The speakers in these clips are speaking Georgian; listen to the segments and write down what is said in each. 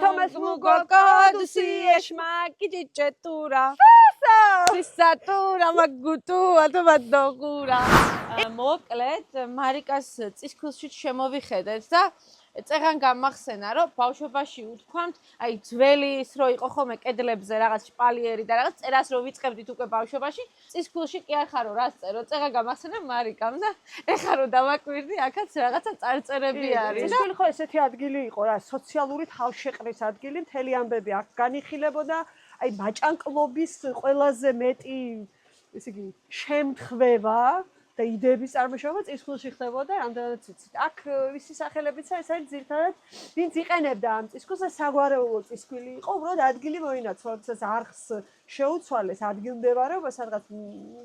Thomas Mugokodu sieshma kijichetura. Sisatura magutu atobadogura. მოკლედ მარიკას წისქვილში შემოვიხედეთ და წეღან გამახსენა რომ ბავშვობაში უთქვამთ აი ძველი ის რო იყო ხოლმე კედლებზე რაღაც შპალიერი და რაღაც წერას რო ვიწყებდით უკვე ბავშვობაში წისქვილში კი არ ხარო რას წერო წეღან გამახსენა მარიკამ და ეხლა რო დავაკვირდი აქაც რაღაცა წარწერები არის წისქვილი ხო ესეთი ადგილი იყო რა სოციალური თავშეყრის ადგილი მთელი ამბები აქ განიხილებოდა აი მაჭანკლობის ყველაზე მეტი ესე იგი შემთხვევა და იდეების წარმოშობა წისქვილში ხდებოდა რამდენად იცით. აქ ვისი სახელებიცა ეს არის ძირითადად ვინც იყენებდა ამ წისქვილს და საგვარეულო წისქვილი იყო, უბრალოდ ადგილი მოინაცვლა, როდესაც არხს შეუცვალეს ადგილმდებარეობა სადღაც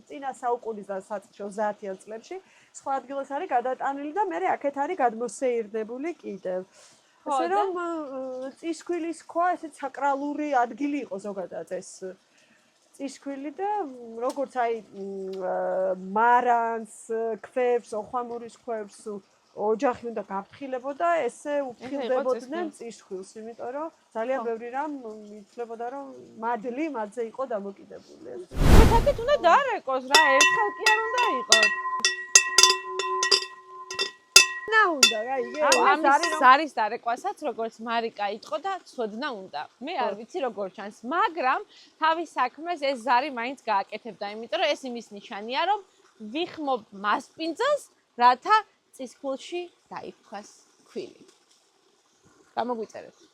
წინა საუკუნის და საწყისში 30-იან წლებში, სხვა ადგილას არის გადატანილი და მე აქეთ არის გადმოსეირნებული კიდევ. ასე რომ წისქვილის ქვა ესეც საკრალური ადგილი იყო ზოგადად ეს წისქვილი და როგორც აი მარანს, ქვებს, ოხვამურის ქვებს ოჯახი უნდა გაფრთხილებოდა, ესე უფრთხილდებოდნენ წისქვილს, იმიტომ რომ ძალიან ბევრი რამ ითვლებოდა რომ მადლი მათზე იყო დამოკიდებული. თქვენთაც უნდა დაარეკოს რა, ერთხელ კი არ უნდა იყოს. უნდა რა იგე ამის არის დარეკვასაც როგორც მარიკა იყო და ცოდნა უნდა მე არ ვიცი როგორ ჩანს მაგრამ თავის საქმეს ეს ზარი მაინც გააკეთებდა იმიტომ რომ ეს იმის ნიშანია რომ ვიხმობ მასპინძელს რათა წისქვილში დაიფქვას ქვილი გამოგვიწერეთ